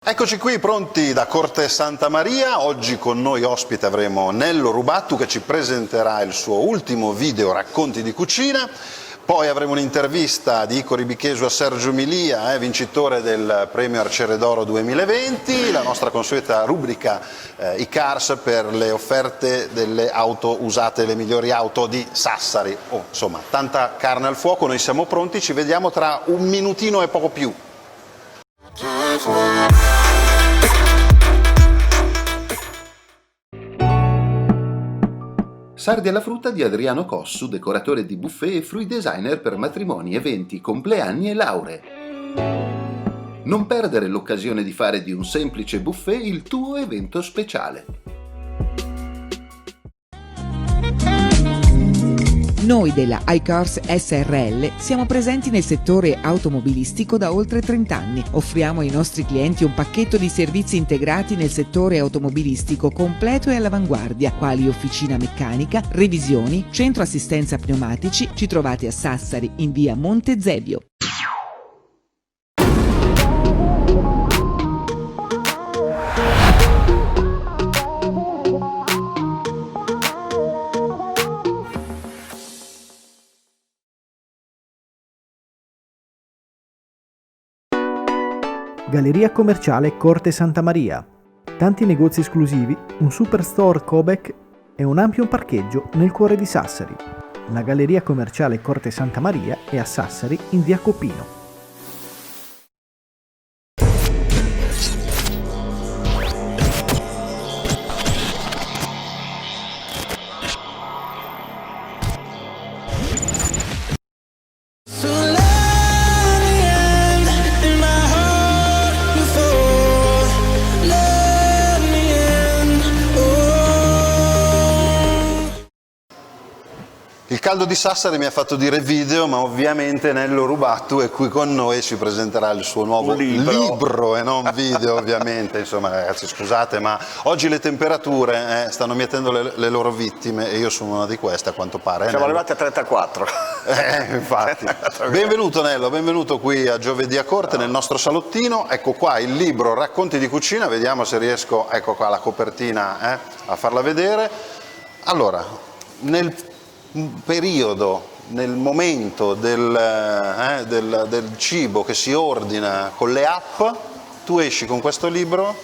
Eccoci qui pronti da Corte Santa Maria. Oggi con noi ospite avremo Nello Rubattu che ci presenterà il suo ultimo video Racconti di cucina. Poi avremo un'intervista di Ico Ribichesu a Sergio Milia, vincitore del premio Arciere d'Oro 2020, la nostra consueta rubrica i Cars per le offerte delle auto usate, le migliori auto di Sassari. Insomma, tanta carne al fuoco, noi siamo pronti, ci vediamo tra un minutino e poco più. Sardi alla frutta di Adriano Cossu, decoratore di buffet e fruit designer per matrimoni, eventi, compleanni e lauree. Non perdere l'occasione di fare di un semplice buffet il tuo evento speciale. Noi della iCars SRL siamo presenti nel settore automobilistico da oltre 30 anni. Offriamo ai nostri clienti un pacchetto di servizi integrati nel settore automobilistico completo e all'avanguardia, quali officina meccanica, revisioni, centro assistenza pneumatici. Ci trovate a Sassari in via Monte Zevio. Galleria commerciale Corte Santa Maria. Tanti negozi esclusivi, un superstore Cobec e un ampio parcheggio nel cuore di Sassari. La Galleria commerciale Corte Santa Maria è a Sassari in via Copino. Il caldo di Sassari mi ha fatto dire video, ma ovviamente Nello Rubattu è qui con noi e ci presenterà il suo nuovo libro e non video, ovviamente. Insomma, ragazzi, scusate, ma oggi le temperature stanno mietendo le loro vittime e io sono una di queste, a quanto pare. Siamo arrivati a 34. Infatti. Benvenuto Nello, benvenuto qui a Giovedì a Corte, nel nostro salottino. Ecco qua il libro Racconti di cucina, vediamo se riesco, ecco qua la copertina, a farla vedere. Allora, nel periodo, nel momento del cibo che si ordina con le app, tu esci con questo libro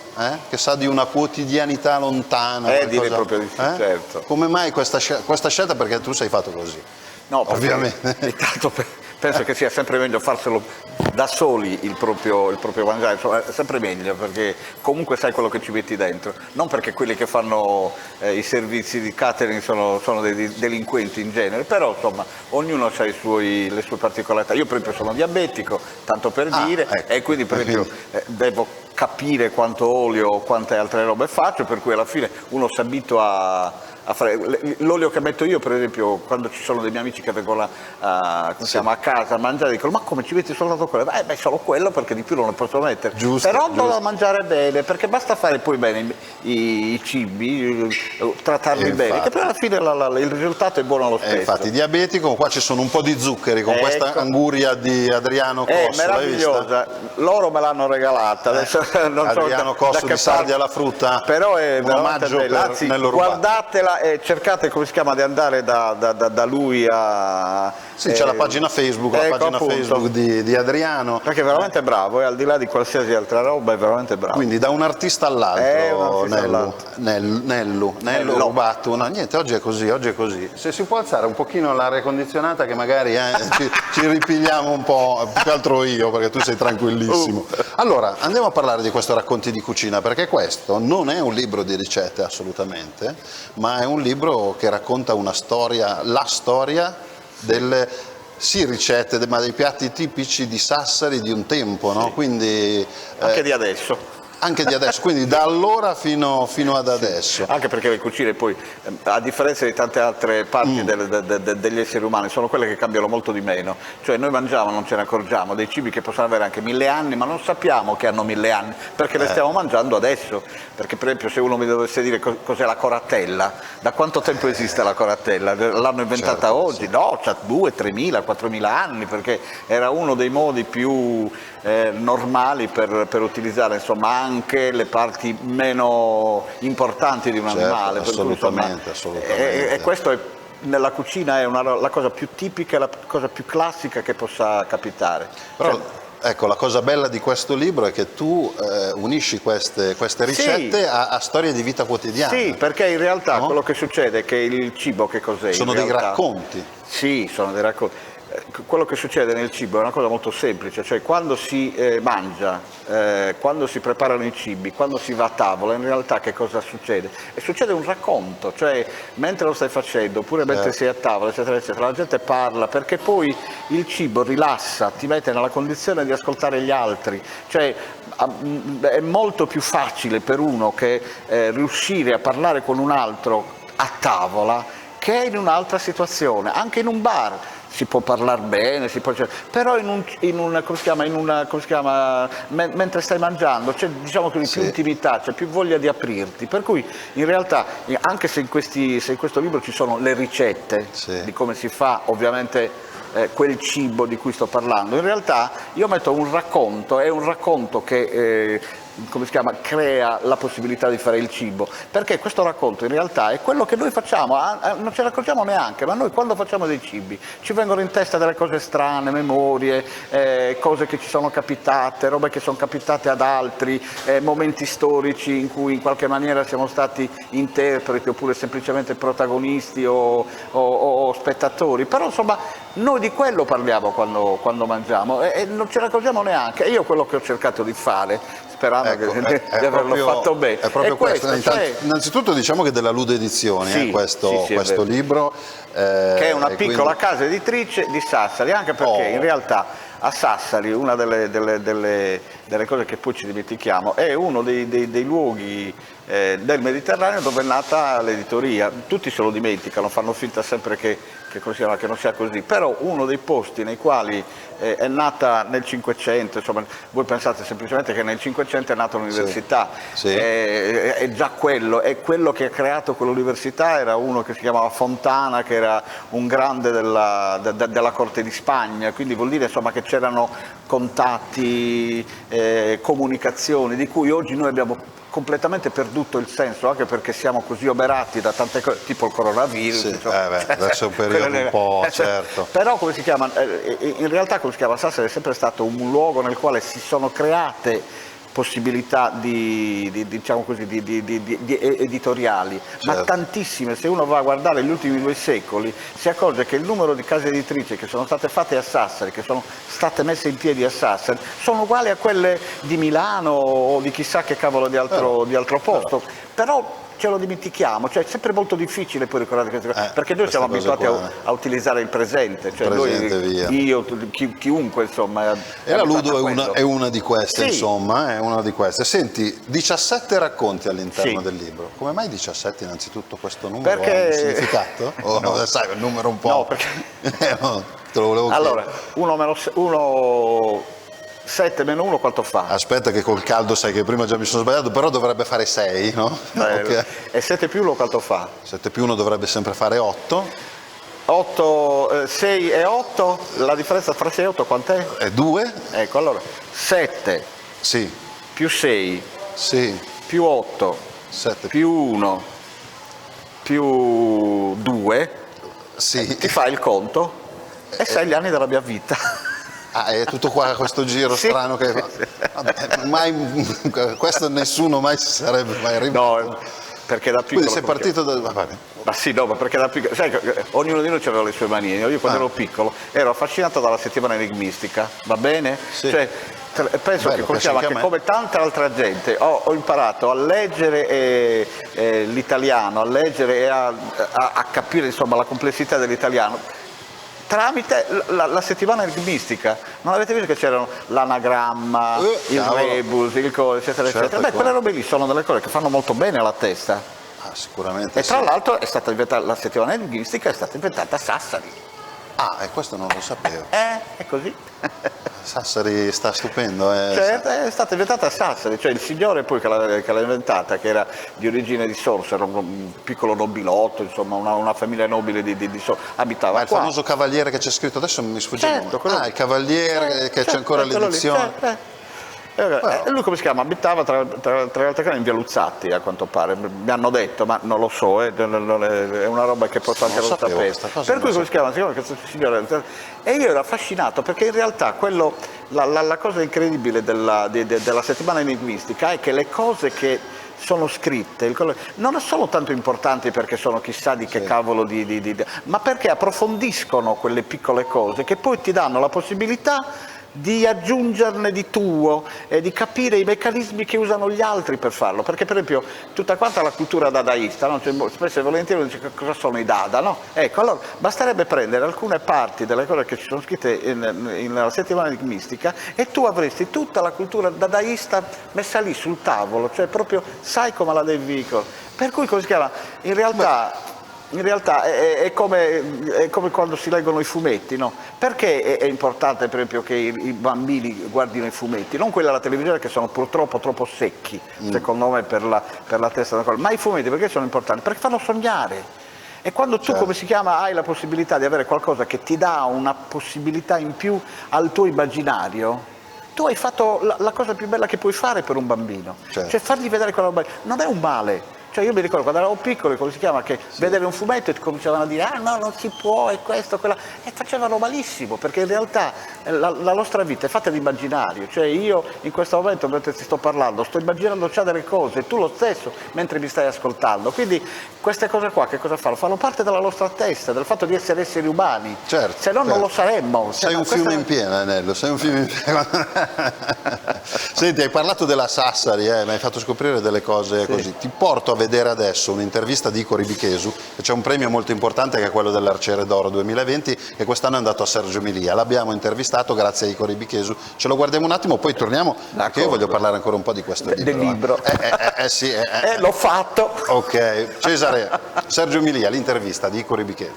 che sa di una quotidianità lontana. Direi proprio di sì, certo. Come mai questa scelta? Perché tu sei fatto così. No, ovviamente. Intanto penso che sia sempre meglio farselo da soli il proprio mangiare, insomma, è sempre meglio perché comunque sai quello che ci metti dentro, non perché quelli che fanno i servizi di catering sono dei delinquenti in genere, però insomma ognuno ha le sue particolarità. Io per esempio sono diabetico, tanto per dire, ecco. E quindi per esempio devo capire quanto olio, quante altre robe faccio, per cui alla fine uno si abitua a fare l'olio che metto io, per esempio, quando ci sono dei miei amici che vengono a casa a mangiare, dicono: ma come ci metti soltanto quello? Beh, solo quello perché di più non ne posso mettere. Però devo mangiare bene, perché basta fare poi bene i cibi, trattarli bene, che poi alla fine il risultato è buono lo stesso. Infatti, diabetico, qua ci sono un po' di zuccheri con questa anguria di Adriano Cossu. Meravigliosa, loro me l'hanno regalata. Adesso non Adriano Cossu di Sardi alla frutta, però è un omaggio bella. per Anzi, Nello Rubattu. Guardatela e cercate, come si chiama, di andare da lui a... Sì, c'è la pagina Facebook, Facebook di Adriano. Perché è veramente bravo, e al di là di qualsiasi altra roba è veramente bravo. Quindi da un artista all'altro, Nello Rubattu. No, niente, oggi è così. Se si può alzare un pochino l'aria condizionata, che magari ci ripigliamo un po', più che altro io, perché tu sei tranquillissimo. Allora, andiamo a parlare di questo Racconti di cucina, perché questo non è un libro di ricette assolutamente, ma è un libro che racconta una storia, la storia delle ricette, ma dei piatti tipici di Sassari di un tempo, no? Quindi anche di adesso. Anche di adesso, quindi da allora fino ad adesso. Anche perché le cucine poi, a differenza di tante altre parti degli esseri umani, sono quelle che cambiano molto di meno. Cioè noi mangiamo, non ce ne accorgiamo, dei cibi che possono avere anche 1000 anni, ma non sappiamo che hanno 1000 anni, perché le stiamo mangiando adesso. Perché per esempio se uno mi dovesse dire cos'è la corattella, da quanto tempo esiste la corattella? L'hanno inventata oggi? Sì. No, c'ha 2, 3.000, 4.000 anni, perché era uno dei modi più normali per utilizzare insomma anche le parti meno importanti di un animale. Assolutamente, assolutamente. E questo nella cucina è la cosa più tipica, la cosa più classica che possa capitare. Però, ecco, la cosa bella di questo libro è che tu unisci queste ricette a storie di vita quotidiana. Sì, perché in realtà quello che succede è che il cibo che cos'è? Sono dei racconti. Sì, sono dei racconti. Quello che succede nel cibo è una cosa molto semplice, cioè quando si mangia, quando si preparano i cibi, quando si va a tavola, in realtà che cosa succede? E succede un racconto, cioè mentre lo stai facendo, oppure mentre sei a tavola, eccetera, eccetera, la gente parla, perché poi il cibo rilassa, ti mette nella condizione di ascoltare gli altri, cioè è molto più facile per uno che riuscire a parlare con un altro a tavola che in un'altra situazione, anche in un bar. Si può parlare bene, però mentre stai mangiando c'è, diciamo così, più intimità, c'è più voglia di aprirti, per cui in realtà anche se in questo libro ci sono le ricette di come si fa ovviamente quel cibo di cui sto parlando, in realtà io metto un racconto, è un racconto che crea la possibilità di fare il cibo, perché questo racconto in realtà è quello che noi facciamo, non ce ne accorgiamo neanche, ma noi quando facciamo dei cibi ci vengono in testa delle cose strane, memorie, cose che ci sono capitate, robe che sono capitate ad altri, momenti storici in cui in qualche maniera siamo stati interpreti oppure semplicemente protagonisti o spettatori, però insomma noi di quello parliamo quando mangiamo e non ce ne accorgiamo neanche. E io quello che ho cercato di fare, sperando di averlo fatto bene, è proprio questo. Innanzitutto diciamo che della Ludo Edizioni questo libro, che è una piccola casa editrice di Sassari, anche perché in realtà a Sassari una delle cose che poi ci dimentichiamo è uno dei luoghi del Mediterraneo dove è nata l'editoria. Tutti se lo dimenticano, fanno finta sempre che non sia così, però uno dei posti nei quali è nata nel Cinquecento, insomma, voi pensate semplicemente che nel Cinquecento è nata l'università, è già quello, è quello che ha creato quell'università, era uno che si chiamava Fontana, che era un grande della corte di Spagna, quindi vuol dire insomma che c'erano contatti, comunicazioni di cui oggi noi abbiamo completamente perduto il senso, anche perché siamo così oberati da tante cose, tipo il coronavirus. Adesso è un periodo un po', certo. Però in realtà Sassari è sempre stato un luogo nel quale si sono create possibilità diciamo così, di editoriali, ma tantissime. Se uno va a guardare gli ultimi 2 secoli si accorge che il numero di case editrici che sono state fatte a Sassari, che sono state messe in piedi a Sassari, sono uguali a quelle di Milano o di chissà che cavolo di altro posto, però ce lo dimentichiamo, cioè è sempre molto difficile poi ricordare queste cose, perché noi siamo abituati a utilizzare il presente, cioè io, chiunque insomma. E la Ludo è una di queste, insomma, è una di queste. Senti, 17 racconti all'interno del libro, come mai 17 innanzitutto questo numero? Perché... ha un significato? No. Sai, è un numero un po'... No, perché... te lo volevo chiedere. Allora, 7 meno 1 quanto fa? Aspetta che col caldo sai che prima già mi sono sbagliato, però dovrebbe fare 6, no? Okay. E 7 più 1 quanto fa? 7 più 1 dovrebbe sempre fare 8. 6 e 8, la differenza tra 6 e 8 quant'è? È 2. Ecco, allora 7 più 6 più 8 7 più 1 più 2 ti fai il conto e sai gli anni della mia vita. È tutto qua questo giro strano che mai, questo nessuno mai si sarebbe mai arrivato. No, perché da piccolo. Quindi sei partito da... Ma sì, no, ma perché da piccolo, sai, ognuno di noi aveva le sue manie. Io quando ero piccolo ero affascinato dalla settimana enigmistica, va bene? Cioè, penso che come tanta altra gente ho imparato a leggere l'italiano, a leggere e a capire insomma la complessità dell'italiano tramite la settimana enigmistica. Non avete visto che c'erano l'anagramma, il rebus, il cose, eccetera, eccetera? Beh, quelle robe lì sono delle cose che fanno molto bene alla testa. Sicuramente. E tra l'altro è stata inventata la settimana enigmistica, è stata inventata a Sassari. E questo non lo sapevo. È così. Sassari sta stupendo. Cioè, è stata inventata a Sassari, cioè il signore poi che l'ha inventata, che era di origine di Sorso, era un piccolo nobilotto, insomma una famiglia nobile di Sorso, abitava Ma il qua. famoso cavaliere che c'è scritto, adesso mi sfugge il Certo, nome. Il cavaliere che c'è ancora l'edizione. Lui come si chiama? Abitava tra le altre cose in via Luzzatti, a quanto pare, mi hanno detto, ma non lo so, è una roba che posso anche non sapere. Per cui come si chiama? Questo signore, e io ero affascinato perché in realtà la cosa incredibile della settimana enigmistica è che le cose che sono scritte non sono tanto importanti perché sono chissà di che cavolo ma perché approfondiscono quelle piccole cose che poi ti danno la possibilità di aggiungerne di tuo e di capire i meccanismi che usano gli altri per farlo, perché per esempio tutta quanta la cultura dadaista, no? Cioè, spesso e volentieri uno dice cosa sono i dada, no? Ecco, allora basterebbe prendere alcune parti delle cose che ci sono scritte nella settimana enigmistica e tu avresti tutta la cultura dadaista messa lì sul tavolo, cioè proprio sai come la devi. Per cui come si chiama? In realtà è come quando si leggono i fumetti, no? Perché è importante per esempio che i bambini guardino i fumetti? Non quelli alla televisione che sono purtroppo troppo secchi, secondo me, per la testa della cosa, ma i fumetti perché sono importanti? Perché fanno sognare. E quando tu, come si chiama, hai la possibilità di avere qualcosa che ti dà una possibilità in più al tuo immaginario, tu hai fatto la cosa più bella che puoi fare per un bambino. Cioè fargli vedere quella roba non è un male. Cioè io mi ricordo quando eravamo piccoli, come si chiama, che vedere un fumetto e cominciavano a dire no, non si può, è questo, quella, e facevano malissimo, perché in realtà la nostra vita è fatta di immaginario, cioè io in questo momento mentre ti sto parlando sto immaginando già delle cose, tu lo stesso mentre mi stai ascoltando, quindi queste cose qua che cosa fanno? Fanno parte della nostra testa, del fatto di essere esseri umani, se no non lo saremmo. Sei un fiume in piena, Anello, sei un fiume in piena. Senti, hai parlato della Sassari, mi hai fatto scoprire delle cose così, ti porto a vedere adesso un'intervista di Icco Ribichesu, che c'è un premio molto importante che è quello dell'Arciere d'Oro 2020 che quest'anno è andato a Sergio Milia, l'abbiamo intervistato grazie a Icco Ribichesu, ce lo guardiamo un attimo poi torniamo perché io voglio parlare ancora un po' di questo libro. Del libro. Sì, l'ho fatto. Ok, Cesare, Sergio Milia, l'intervista di Icco Ribichesu.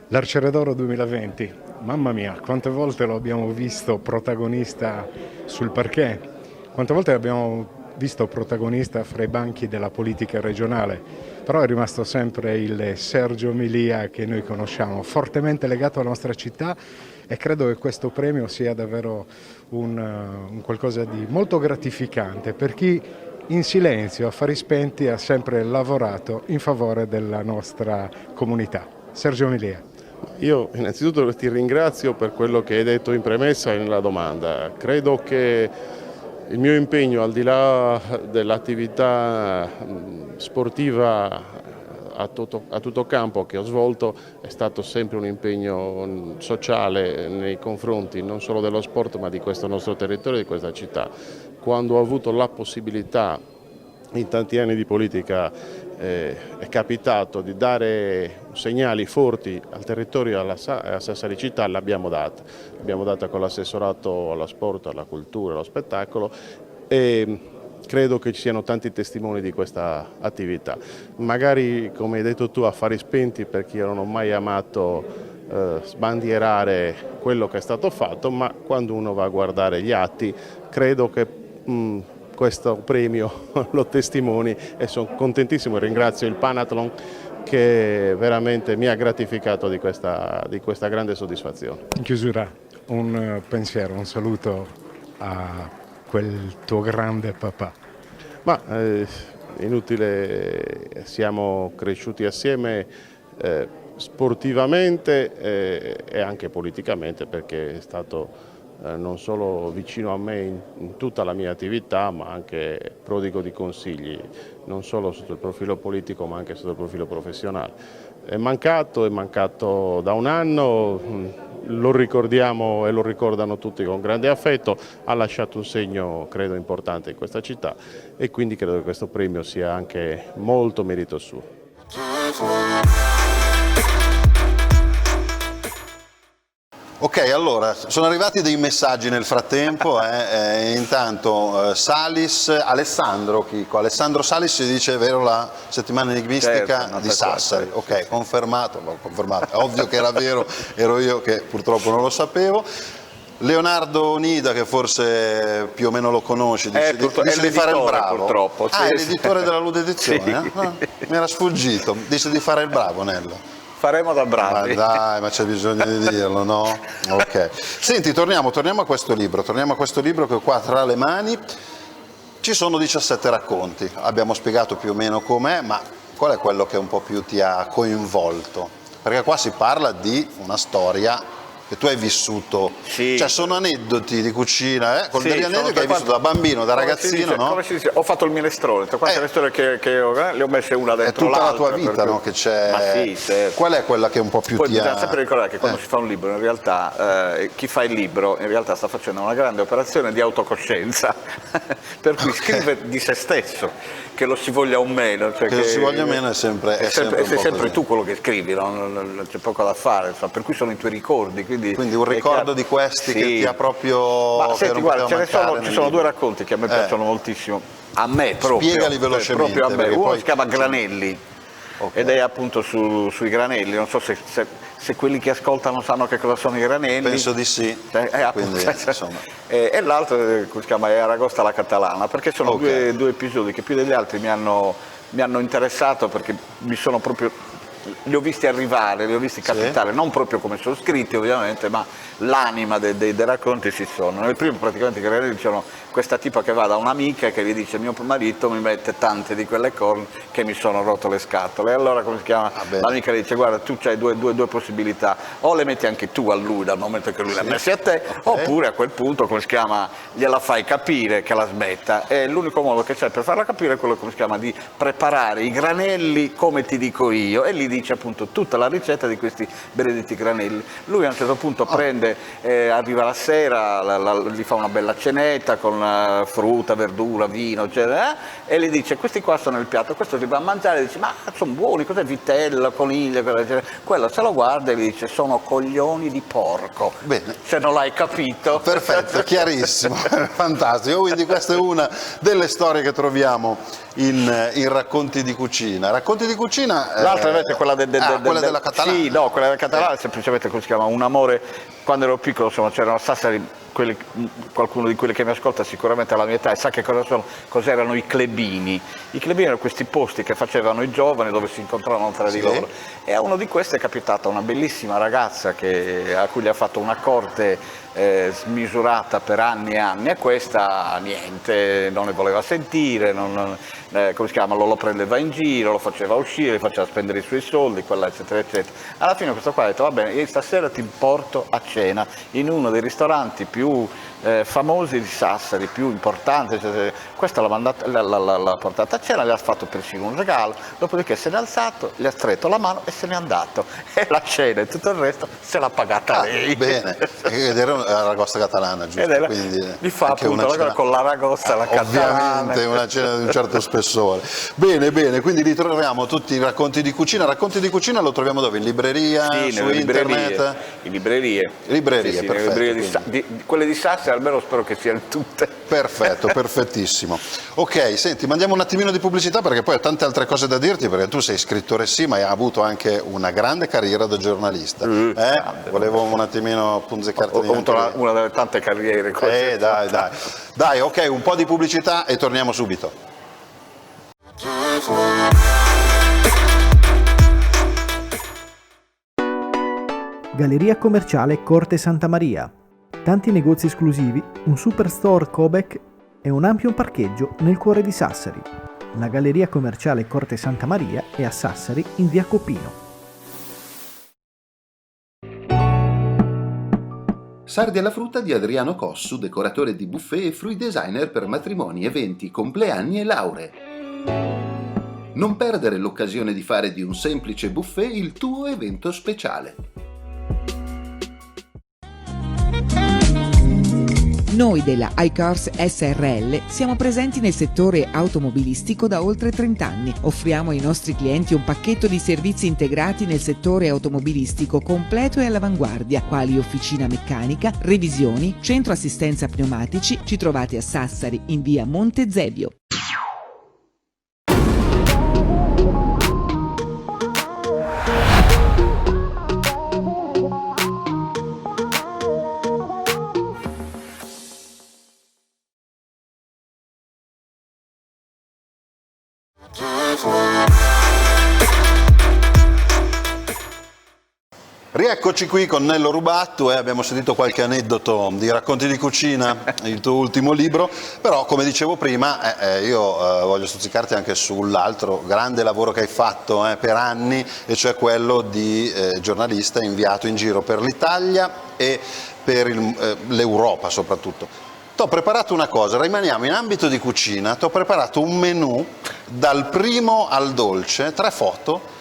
L'Arciere d'Oro 2020, mamma mia, quante volte lo abbiamo visto protagonista sul parquet, quante volte l'abbiamo visto protagonista fra i banchi della politica regionale, però è rimasto sempre il Sergio Milia che noi conosciamo, fortemente legato alla nostra città, e credo che questo premio sia davvero un qualcosa di molto gratificante per chi in silenzio, a fari spenti, ha sempre lavorato in favore della nostra comunità. Sergio Milia. Io innanzitutto ti ringrazio per quello che hai detto in premessa e nella domanda. Credo che il mio impegno, al di là dell'attività sportiva a tutto campo che ho svolto, è stato sempre un impegno sociale nei confronti non solo dello sport ma di questo nostro territorio e di questa città. Quando ho avuto la possibilità in tanti anni di politica è capitato di dare segnali forti al territorio e a Sassari città, l'abbiamo data con l'assessorato allo sport, alla cultura, allo spettacolo, e credo che ci siano tanti testimoni di questa attività. Magari, come hai detto tu, a fari spenti, perché io non ho mai amato sbandierare quello che è stato fatto, ma quando uno va a guardare gli atti credo che questo premio lo testimoni, e sono contentissimo e ringrazio il Panathlon che veramente mi ha gratificato di questa grande soddisfazione. In chiusura un pensiero, un saluto a quel tuo grande papà. Ma inutile, siamo cresciuti assieme sportivamente e anche politicamente, perché è stato non solo vicino a me in tutta la mia attività, ma anche prodigo di consigli, non solo sotto il profilo politico ma anche sotto il profilo professionale. È mancato da un anno, lo ricordiamo e lo ricordano tutti con grande affetto, ha lasciato un segno credo importante in questa città e quindi credo che questo premio sia anche molto merito suo. Ok, allora, sono arrivati dei messaggi nel frattempo, intanto Alessandro Salis ci dice: è vero la settimana enigmistica di Sassari? Ok, confermato, è ovvio che era vero, ero io che purtroppo non lo sapevo. Leonardo Nida, che forse più o meno lo conosci, dice di fare il bravo. Purtroppo. È l'editore della Lude Edizione? Sì. Mi era sfuggito, dice di fare il bravo, Nello. Faremo da bravi. Ma dai, ma c'è bisogno di dirlo, no? Ok. Senti, torniamo a questo libro che ho qua tra le mani. Ci sono 17 racconti, abbiamo spiegato più o meno com'è, ma qual è quello che un po' più ti ha coinvolto? Perché qua si parla di una storia che tu hai vissuto, sì. Cioè sono aneddoti di cucina, con degli aneddoti che hai quanto, vissuto da bambino, da ragazzino, no? Come si dice? Ho fatto il minestrone, tra quante le storie che ho, le ho messe una dentro l'altra. È tutta la tua vita, no? Che c'è. Ma sì, certo. Qual è quella che un po' più Poi ti ha... bisogna sempre ricordare che quando si fa un libro, in realtà, chi fa il libro, in realtà sta facendo una grande operazione di autocoscienza, per cui scrive di se stesso, che lo si voglia o meno. Cioè che lo si voglia o meno è sempre sei sempre tu quello che scrivi, no? Non c'è poco da fare, insomma, per cui sono i tuoi ricordi. Quindi un ricordo di questi che ti ha proprio... Ma senti, guarda, ci sono due racconti che a me piacciono moltissimo. A me proprio. Spiegali velocemente. Proprio a me. Uno poi... si chiama Granelli. Okay. Ed è appunto sui granelli, non so se quelli che ascoltano sanno che cosa sono i granelli. Penso di sì. Quindi, e l'altro si chiama Aragosta alla Catalana, perché sono due episodi che più degli altri mi hanno interessato, perché mi sono proprio... li ho visti arrivare, li ho visti capitare, non proprio come sono scritti ovviamente, ma l'anima dei racconti ci sono. Nel primo praticamente dicevano questa tipa che va da un'amica che gli dice: mio marito mi mette tante di quelle corna che mi sono rotto le scatole. E allora come si chiama? L'amica le dice: guarda, tu c'hai due possibilità, o le metti anche tu a lui dal momento che lui le ha messe a te, oppure a quel punto come si chiama gliela fai capire che la smetta. E l'unico modo che c'è per farla capire è quello come si chiama di preparare i granelli come ti dico io, e gli dice appunto tutta la ricetta di questi benedetti granelli. Lui a un certo punto arriva la sera, gli fa una bella cenetta con frutta, verdura, vino, eccetera, e gli dice: questi qua sono il piatto, questo si va a mangiare, e dice: ma sono buoni, cos'è vitello, coniglio, eccetera. Quello se lo guarda e gli dice: sono coglioni di porco. Bene. Se non l'hai capito. Perfetto, chiarissimo, fantastico. Quindi questa è una delle storie che troviamo in racconti di cucina. Racconti di cucina. L'altra invece è quella della Catalana. Sì, no, quella della Catalana è semplicemente come si chiama, un amore. Quando ero piccolo, insomma, c'erano a Sassari, qualcuno di quelli che mi ascolta sicuramente alla mia età e sa che cos'erano i clubini. I clubini erano questi posti che facevano i giovani dove si incontravano tra di loro, e a uno di questi è capitata una bellissima ragazza a cui gli ha fatto una corte smisurata per anni e anni, e questa niente, non ne voleva sentire, come si chiama, lo prendeva in giro, lo faceva uscire, gli faceva spendere i suoi soldi, quella eccetera eccetera. Alla fine questo qua ha detto: va bene, io stasera ti porto a cena in uno dei ristoranti più famosi di Sassari, più importanti, eccetera. Questa l'ha portata a cena, le ha fatto persino un regalo, dopodiché se n'è alzato, gli ha stretto la mano e se n'è andato, e la cena e tutto il resto se l'ha pagata lei. Bene, ed era l'aragosta catalana, giusto? Quindi gli fa appunto con l'aragosta la catalana. Ovviamente una cena di un certo spessore. Bene, quindi ritroviamo tutti i racconti di cucina. Racconti di cucina lo troviamo dove? In libreria, su internet? In librerie. Librerie, sì, perfetto. Librerie quelle di Sassari almeno spero che siano tutte. Perfetto, perfettissimo. Ok, senti, mandiamo un attimino di pubblicità perché poi ho tante altre cose da dirti, perché tu sei scrittore sì, ma hai avuto anche una grande carriera da giornalista. Volevo un attimino punzeccarti. Ho avuto una delle tante carriere. Dai, ok, un po' di pubblicità e torniamo subito. Galleria commerciale Corte Santa Maria. Tanti negozi esclusivi, un superstore Cobec e un ampio parcheggio nel cuore di Sassari. La Galleria commerciale Corte Santa Maria è a Sassari in via Copino. Sardi alla frutta di Adriano Cossu, decoratore di buffet e fruit designer per matrimoni, eventi, compleanni e lauree. Non perdere l'occasione di fare di un semplice buffet il tuo evento speciale. Noi della iCars SRL siamo presenti nel settore automobilistico da oltre 30 anni. Offriamo ai nostri clienti un pacchetto di servizi integrati nel settore automobilistico completo e all'avanguardia, quali officina meccanica, revisioni, centro assistenza pneumatici. Ci trovate a Sassari in via Monte Zevio. Rieccoci qui con Nello Rubatto e abbiamo sentito qualche aneddoto di Racconti di cucina, il tuo ultimo libro, però come dicevo prima io voglio stuzzicarti anche sull'altro grande lavoro che hai fatto per anni, e cioè quello di giornalista inviato in giro per l'Italia e per l'Europa soprattutto. T'ho preparato una cosa, rimaniamo in ambito di cucina, t'ho preparato un menù dal primo al dolce, 3 foto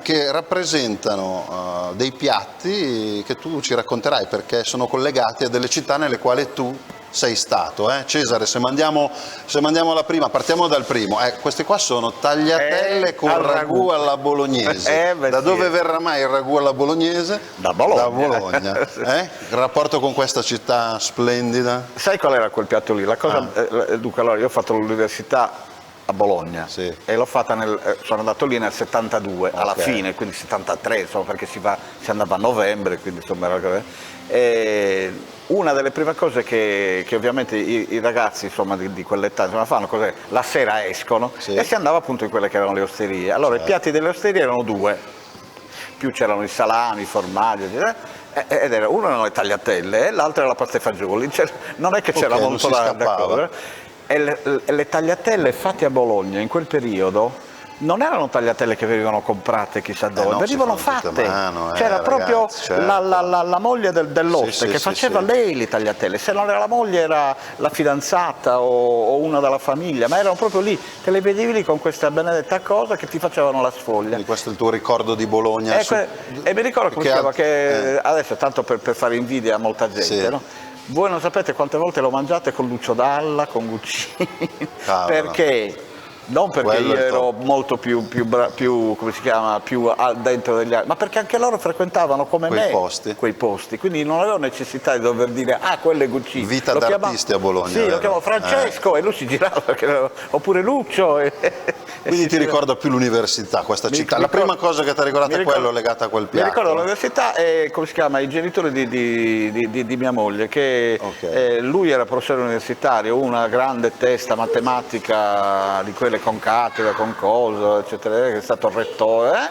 che rappresentano dei piatti che tu ci racconterai perché sono collegati a delle città nelle quali tu sei stato. Cesare, se mandiamo la prima, partiamo dal primo. Queste qua sono tagliatelle con ragù alla bolognese. Da dove verrà mai il ragù alla bolognese? Da Bologna. Da Bologna. Il rapporto con questa città splendida? Sai qual era quel piatto lì? Dunque, allora io ho fatto l'università a Bologna, sì, e l'ho fatta sono andato lì nel 72, alla fine, quindi 73, insomma, perché si andava a novembre, quindi insomma e una delle prime cose che ovviamente i ragazzi insomma di quell'età insomma, fanno, cos'è? La sera escono, sì, e si andava appunto in quelle che erano le osterie. Allora certo, i piatti delle osterie erano 2, più c'erano i salami, i formaggi, ed era uno erano le tagliatelle e l'altro era la pasta e fagioli, non è che c'era molto da cogliere. E le tagliatelle fatte a Bologna in quel periodo non erano tagliatelle che venivano comprate chissà dove, venivano fatte, c'era proprio ragazzi, certo, la moglie dell'oste che faceva lei le tagliatelle, se non era la moglie era la fidanzata o una della famiglia, ma erano proprio lì, te le vedevi lì con questa benedetta cosa che ti facevano la sfoglia. Quindi questo è il tuo ricordo di Bologna? E mi ricordo come si chiama, che adesso tanto per fare invidia a molta gente, sì, no? Voi non sapete quante volte lo mangiate con Lucio Dalla, con Guccini, perché non perché quello io ero molto più come si chiama, più dentro degli altri, ma perché anche loro frequentavano come me quei posti, quindi non avevo necessità di dover dire quello è Guccini. Vita d'artisti a Bologna. Sì, lo chiamavo Francesco e lui si girava, oppure Lucio. Quindi ti ricorda più l'università, questa città? La prima cosa che ti ha ricordato è quello legata a quel piatto? Mi ricordo l'università e, come si chiama, i genitori di mia moglie, che lui era professore universitario, una grande testa matematica di quelle con cattedra, con coso, eccetera, che è stato rettore,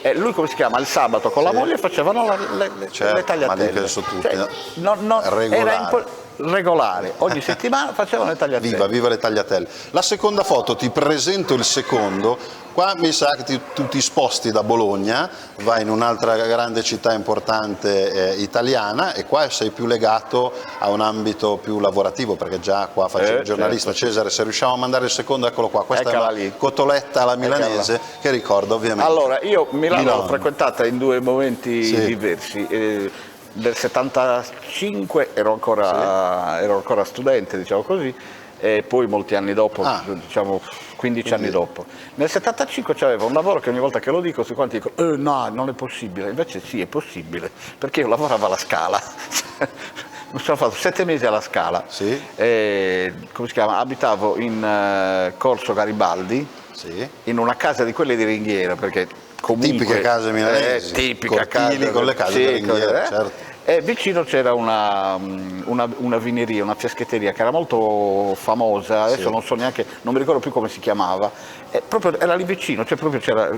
e lui, come si chiama, il sabato con la moglie facevano le tagliatelle. Ma dico adesso tutti, era regolare, ogni settimana facevano le tagliatelle. Viva le tagliatelle. La seconda foto, ti presento il secondo. Qua mi sa che tu ti sposti da Bologna, vai in un'altra grande città importante italiana, e qua sei più legato a un ambito più lavorativo, perché già qua facevi il giornalista. Certo. Cesare, se riusciamo a mandare il secondo, eccolo qua, questa è una cotoletta alla milanese, che ricordo ovviamente. Allora, io Milano l'ho frequentata in 2 momenti diversi. Del 75 ero ancora studente, diciamo così, e poi molti anni dopo, diciamo 15 anni dopo. Nel 75 c'aveva un lavoro che ogni volta che lo dico, tutti quanti dicono no, non è possibile, invece sì, è possibile, perché io lavoravo alla Scala. Mi sono fatto 7 mesi alla Scala, sì, come si chiama? Abitavo in Corso Garibaldi, sì, in una casa di quelle di ringhiera, perché comunque tipiche case milanesi, tipica casa con le case di ringhiera, certo. E vicino c'era una vineria, una fiaschetteria che era molto famosa, adesso non so neanche, non mi ricordo più come si chiamava, proprio era lì vicino, cioè proprio c'era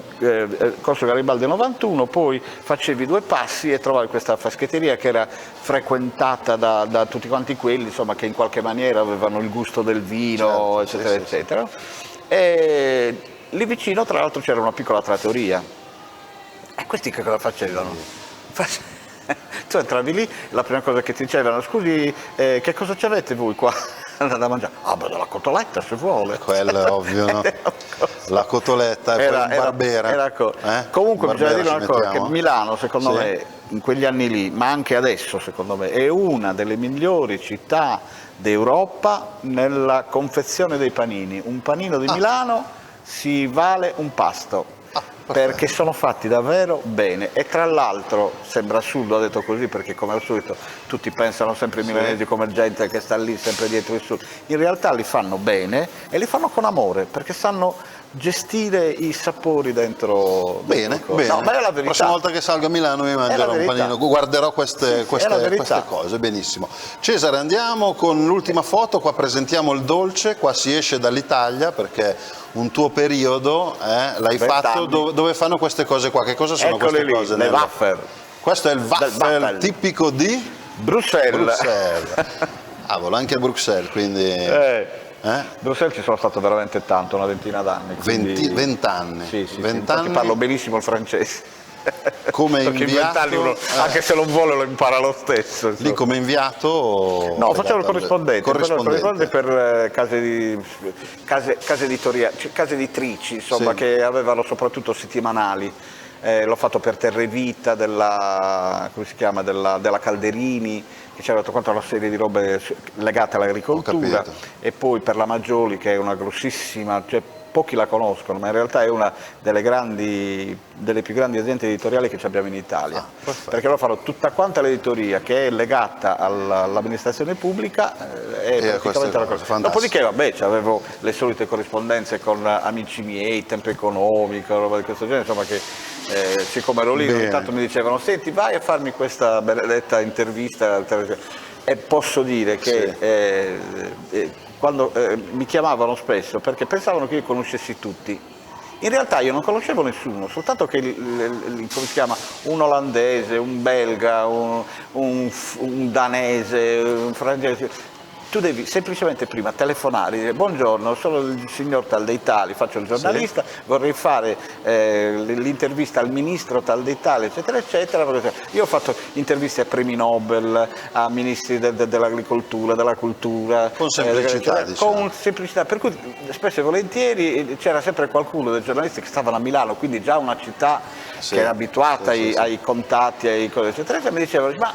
Corso Garibaldi 91, poi facevi 2 passi e trovavi questa fiaschetteria che era frequentata da tutti quanti quelli, insomma, che in qualche maniera avevano il gusto del vino, certo, eccetera, eccetera. E lì vicino, tra l'altro, c'era una piccola trattoria. E questi che cosa facevano? Tu entravi lì, la prima cosa che ti dicevano: scusi, che cosa ci avete voi qua? da mangiare? Ah, beh, la cotoletta se vuole. Quello è ovvio, no? La cotoletta e poi un Barbera. Comunque Barbera bisogna dire una cosa, mettiamo. che Milano secondo me, in quegli anni lì, ma anche adesso secondo me, è una delle migliori città d'Europa nella confezione dei panini. Un panino di Milano si vale un pasto. Perché sono fatti davvero bene e tra l'altro sembra assurdo, ha detto così perché come al solito tutti pensano sempre ai milanesi come gente che sta lì sempre dietro il sud, in realtà li fanno bene e li fanno con amore perché sanno gestire i sapori dentro. Bene, No, bene. ma è la verità. La prossima volta che salgo a Milano mi mangerò un panino, guarderò queste cose, benissimo. Cesare, andiamo con l'ultima foto, qua presentiamo il dolce, qua si esce dall'Italia perché un tuo periodo l'hai fatto dove fanno queste cose qua. Che cosa sono queste cose? Le waffle. Questo è il waffle tipico di Bruxelles. Anche a Bruxelles, quindi... Bruxelles ci sono stato veramente tanto, una ventina d'anni. 20 anni. Sì, 20 anni. Parlo benissimo il francese. Come perché inviato, uno, anche se non vuole lo impara lo stesso. Insomma. Lì come inviato? No, facevo il corrispondente per case editoriali, case editrici, insomma, che avevano soprattutto settimanali. L'ho fatto per Terrevita della Calderini, che c'era tutta una serie di robe legate all'agricoltura, e poi per la Maggioli, che è una grossissima, cioè pochi la conoscono, ma in realtà è una delle più grandi aziende editoriali che abbiamo in Italia, perché loro fanno tutta quanta l'editoria che è legata all'amministrazione pubblica e praticamente la cosa. Dopodiché vabbè, avevo le solite corrispondenze con amici miei, tempo economico, roba di questo genere, insomma, che siccome ero lì ogni tanto mi dicevano senti vai a farmi questa benedetta intervista, e posso dire che quando mi chiamavano spesso perché pensavano che io conoscessi tutti. In realtà io non conoscevo nessuno, soltanto che come si chiama, un olandese, un belga, un danese, un francese. Tu devi semplicemente prima telefonare e dire buongiorno, sono il signor tal dei tali, faccio il giornalista, vorrei fare l'intervista al ministro tal dei tali, eccetera, eccetera. Io ho fatto interviste a premi Nobel, a ministri dell'agricoltura, della cultura. Con semplicità, diciamo. Con semplicità, per cui spesso e volentieri c'era sempre qualcuno dei giornalisti che stavano a Milano, quindi già una città che era abituata ai contatti, ai cose, eccetera, e mi dicevano, ma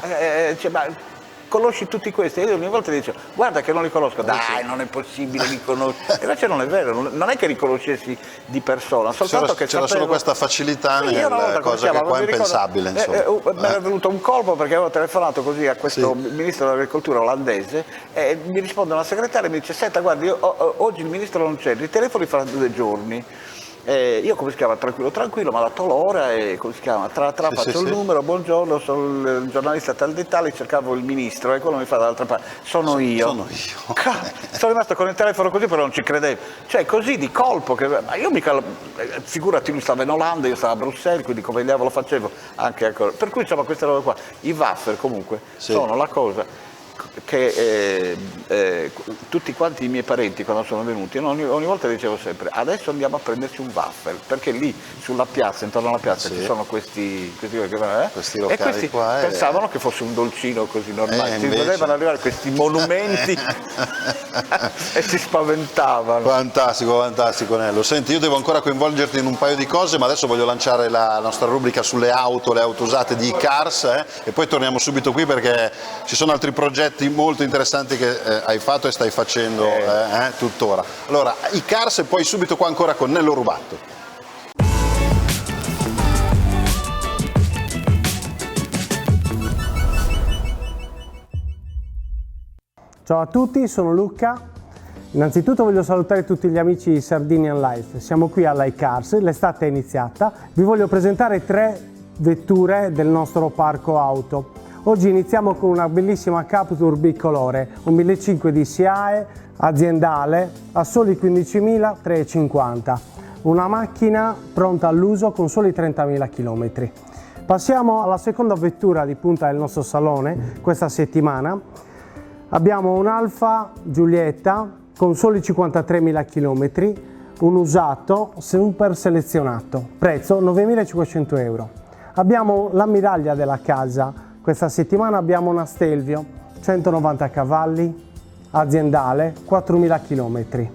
conosci tutti questi? E io ogni volta dicevo guarda che non li conosco, dai non è possibile li conosci, invece non è vero, non è che li conoscessi di persona, soltanto che c'era solo questa facilità cosa che qua è impensabile, mi era venuto un colpo perché avevo telefonato così a questo ministro dell'agricoltura olandese e mi risponde una segretaria e mi dice senta guardi oggi il ministro non c'è, i telefoni fra 2 giorni. Io come si chiama, tranquillo, mi ha dato l'ora e come si chiama, faccio il numero, buongiorno, sono il giornalista tal di tale, cercavo il ministro e quello mi fa dall'altra parte, sono io. Sono rimasto con il telefono così però non ci credevo, cioè così di colpo, ma io mica, figurati lui stava in Olanda, io stavo a Bruxelles, quindi come diavolo facevo anche ancora, per cui insomma queste robe qua, i waffle comunque sono la cosa che tutti quanti i miei parenti quando sono venuti ogni volta dicevo sempre adesso andiamo a prenderci un waffle perché lì sulla piazza, intorno alla piazza ci sono questi locali e questi qua, pensavano che fosse un dolcino così normale, si vedevano arrivare questi monumenti e si spaventavano. Fantastico Nello. Senti, io devo ancora coinvolgerti in un paio di cose, ma adesso voglio lanciare la nostra rubrica sulle auto usate di e-cars e poi torniamo subito qui perché ci sono altri progetti molto interessanti che hai fatto e stai facendo tuttora. Allora, i cars e poi subito qua ancora con Nello Rubato. Ciao a tutti, sono Luca. Innanzitutto voglio salutare tutti gli amici di Sardinian Life. Siamo qui all'iCars, l'estate è iniziata. Vi voglio presentare 3 vetture del nostro parco auto. Oggi iniziamo con una bellissima Captur bicolore, un 1.500 di SIAE aziendale a soli 15.350. Una macchina pronta all'uso con soli 30.000 km. Passiamo alla seconda vettura di punta del nostro salone questa settimana. Abbiamo un Alfa Giulietta con soli 53.000 km, un usato super selezionato, prezzo 9.500 euro. Abbiamo l'ammiraglia della casa, questa settimana abbiamo una Stelvio, 190 cavalli, aziendale 4.000 km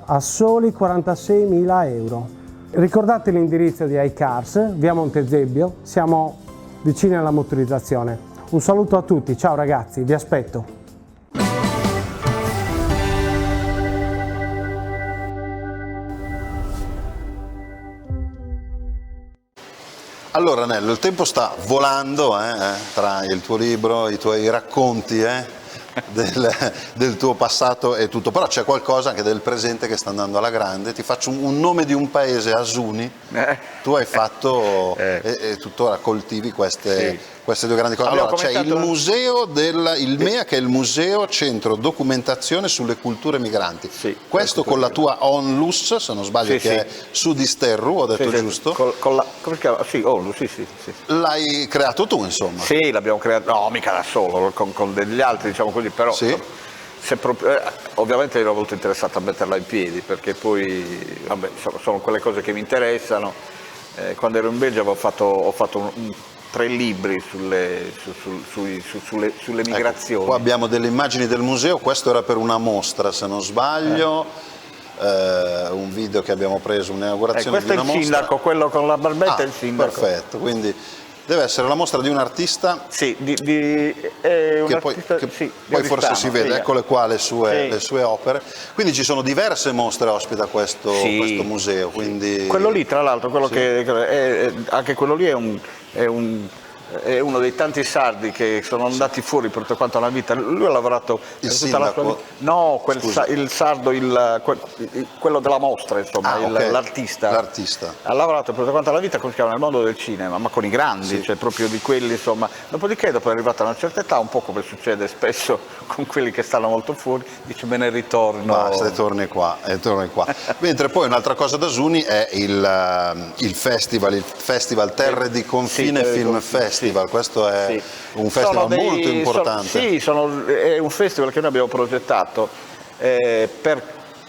a soli 46.000 euro. Ricordate l'indirizzo di iCars, via Montezebbio, siamo vicini alla motorizzazione. Un saluto a tutti, ciao ragazzi, vi aspetto. Allora Nello, il tempo sta volando tra il tuo libro, i tuoi racconti del tuo passato e tutto, però c'è qualcosa anche del presente che sta andando alla grande. Ti faccio un nome di un paese, Asuni. Tu hai fatto e tuttora coltivi queste due grandi cose. Allora c'è il museo il MEA, che è il Museo Centro Documentazione sulle Culture Migranti. Questo con la tua Onlus, se non sbaglio, che è su di Sterru, ho detto giusto? Come si chiama? Sì, Onlus, sì. L'hai creato tu, insomma? Sì, l'abbiamo creato, no, mica da solo, con degli altri, diciamo così, però ovviamente ero molto interessato a metterla in piedi, perché poi sono quelle cose che mi interessano. Quando ero in Belgio ho fatto 3 libri sulle migrazioni. Qua abbiamo delle immagini del museo, questo era per una mostra, se non sbaglio, un video che abbiamo preso, un'inaugurazione di una mostra. Questo è il sindaco, quello con la barbetta è il sindaco. Perfetto, quindi deve essere la mostra di un artista poi forse si vede, eccole qua le sue opere. Quindi ci sono diverse mostre ospita questo museo. Quindi... Quello lì, tra l'altro, anche quello lì è uno dei tanti sardi che sono andati fuori per tutta quanta la vita. Lui ha lavorato il sindaco? No, il sardo, quello della mostra, insomma, l'artista. Ha lavorato per tutta quanta la vita nel mondo del cinema, ma con i grandi, cioè proprio di quelli, insomma. Dopodiché, dopo è arrivata a una certa età, un po' come succede spesso con quelli che stanno molto fuori, dice me ne ritorno. Basta, e torni qua. Mentre poi un'altra cosa da Asuni è il festival Terre di Confine Film Festival. Questo è un festival molto importante. È un festival che noi abbiamo progettato per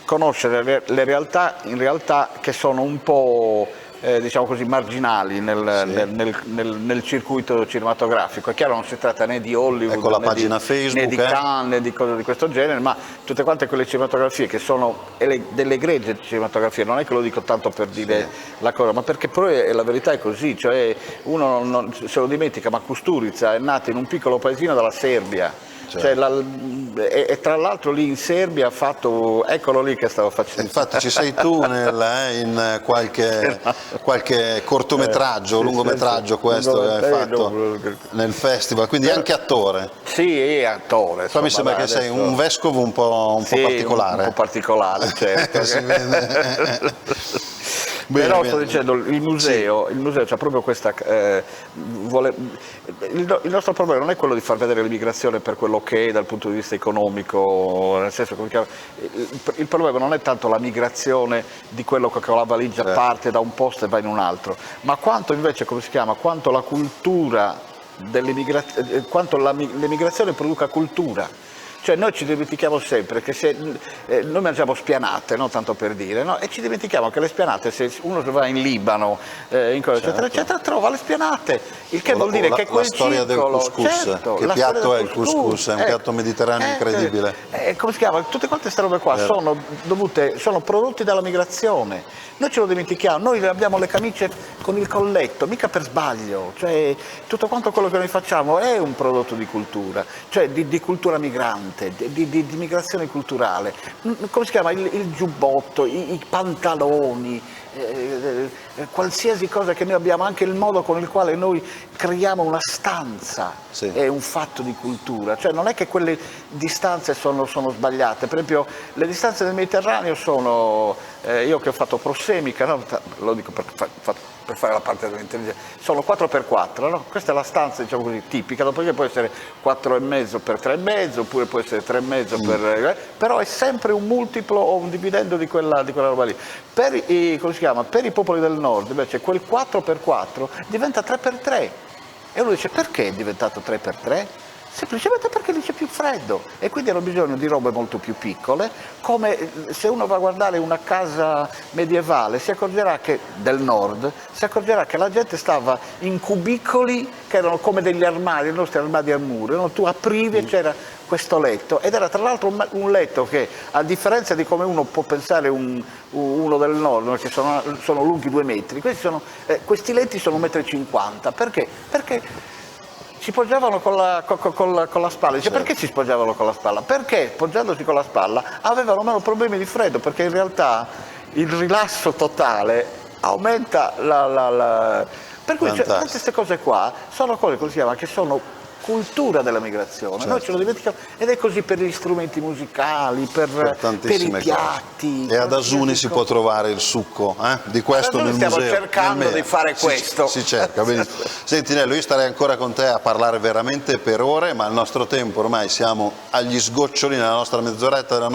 conoscere le realtà, in realtà, che sono un po' diciamo così marginali nel circuito cinematografico. È chiaro, non si tratta né di Hollywood, ecco la pagina Facebook, né di Cannes, né di cose di questo genere, ma tutte quante quelle cinematografie che sono delle egregie cinematografie. Non è che lo dico tanto per dire la cosa, ma perché poi la verità è così, cioè uno non se lo dimentica, ma Kusturica è nato in un piccolo paesino della Serbia. Cioè, e tra l'altro lì in Serbia ha fatto, eccolo lì che stavo facendo. Infatti ci sei tu in qualche cortometraggio, lungometraggio questo che hai fatto nel festival, quindi anche attore. Sì, è attore. Poi mi sembra che sei un vescovo un po' particolare. Un po' particolare, certo. Però sto dicendo, il museo c'ha proprio questa il nostro problema non è quello di far vedere l'immigrazione per quello che è dal punto di vista economico, nel senso che il problema non è tanto la migrazione di quello che con la valigia parte da un posto e va in un altro, ma quanto invece, quanto la cultura dell'immigrazione, quanto l'emigrazione produca cultura. Cioè noi ci dimentichiamo sempre che se noi mangiamo spianate, no? Tanto per dire, no? E ci dimentichiamo che le spianate, se uno va in Libano, eccetera, eccetera, trova le spianate, il che vuol dire che quel storia circolo, del couscous, che piatto è il couscous? È un piatto mediterraneo incredibile. Come si chiama? Tutte quante queste robe qua sono prodotti dalla migrazione. Noi ce lo dimentichiamo, noi abbiamo le camicie con il colletto, mica per sbaglio, cioè tutto quanto quello che noi facciamo è un prodotto di cultura, cioè di cultura migrante, di migrazione culturale. Come si chiama? Il giubbotto, i pantaloni, qualsiasi cosa che noi abbiamo, anche il modo con il quale noi creiamo una stanza è un fatto di cultura, cioè non è che quelle distanze sono sbagliate. Per esempio le distanze del Mediterraneo sono, io che ho fatto prossemica, no? Lo dico per fare la parte dell'intelligenza, sono 4x4, no? Questa è la stanza, diciamo così, tipica, dopodiché può essere 4,5 per 3,5, oppure può essere 3,5 per... però è sempre un multiplo o un dividendo di quella roba lì. Per i popoli del nord invece quel 4x4 diventa 3x3 e uno dice perché è diventato 3x3? semplicemente perché lì c'è più freddo e quindi hanno bisogno di robe molto più piccole, come se uno va a guardare una casa medievale si accorgerà che, del nord, si accorgerà che la gente stava in cubicoli che erano come degli armadi, i nostri armadi a muro, no? Tu aprivi e c'era questo letto ed era tra l'altro un letto che, a differenza di come uno può pensare uno del nord, che sono lunghi 2 metri, questi letti sono 1,50 m, perché? Perché si poggiavano con la spalla. Dice, perché si poggiavano con la spalla? Perché poggiandosi con la spalla avevano meno problemi di freddo, perché in realtà il rilasso totale aumenta per cui tutte queste cose qua sono cose che si chiama, che sono cultura della migrazione, certo. Noi ce lo dimentichiamo ed è così per gli strumenti musicali, per i piatti. E ad Asuni si può trovare il succo di questo nel museo. Stiamo cercando di fare questo. Si cerca, benissimo. Senti Nello, io starei ancora con te a parlare veramente per ore, ma il nostro tempo ormai siamo agli sgoccioli nella nostra mezz'oretta del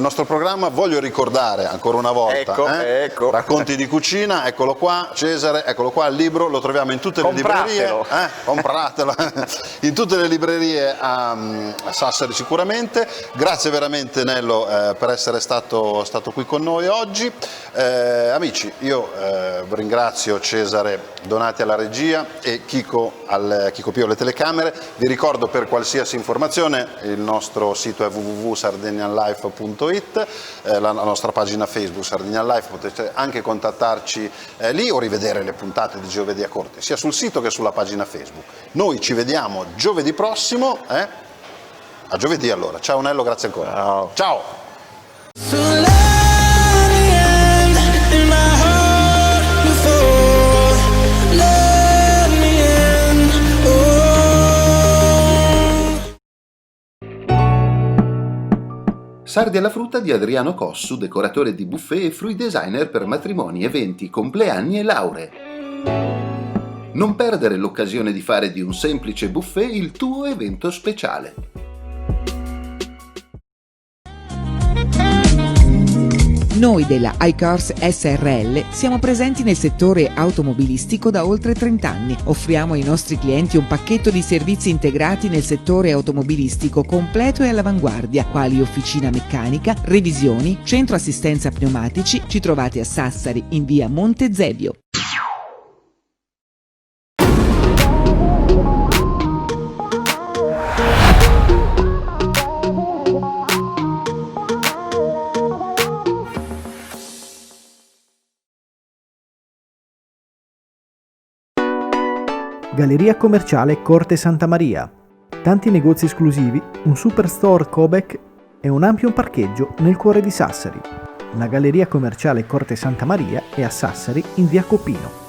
nostro programma. Voglio ricordare ancora una volta, ecco. Racconti di cucina, eccolo qua, Cesare, eccolo qua il libro, lo troviamo in tutte le librerie. Compratelo. In tutte le librerie a Sassari sicuramente. Grazie veramente Nello per essere stato qui con noi oggi. Amici, io ringrazio Cesare Donati alla regia e Chico Pio alle telecamere. Vi ricordo, per qualsiasi informazione, il nostro sito è www.sardinianlife.it, la nostra pagina Facebook Sardinian Life, potete anche contattarci lì o rivedere le puntate di Giovedì a Corte, sia sul sito che sulla pagina Facebook. Noi ci vediamo giovedì prossimo, a giovedì allora. Ciao Nello, grazie ancora. Ciao. Sardi alla frutta di Adriano Cossu, decoratore di buffet e fruit designer per matrimoni, eventi, compleanni e lauree. Non perdere l'occasione di fare di un semplice buffet il tuo evento speciale. Noi della iCars SRL siamo presenti nel settore automobilistico da oltre 30 anni. Offriamo ai nostri clienti un pacchetto di servizi integrati nel settore automobilistico completo e all'avanguardia, quali officina meccanica, revisioni, centro assistenza pneumatici. Ci trovate a Sassari in via Monte Zevio. Galleria commerciale Corte Santa Maria. Tanti negozi esclusivi, un superstore Kobek e un ampio parcheggio nel cuore di Sassari. La Galleria commerciale Corte Santa Maria è a Sassari in via Copino.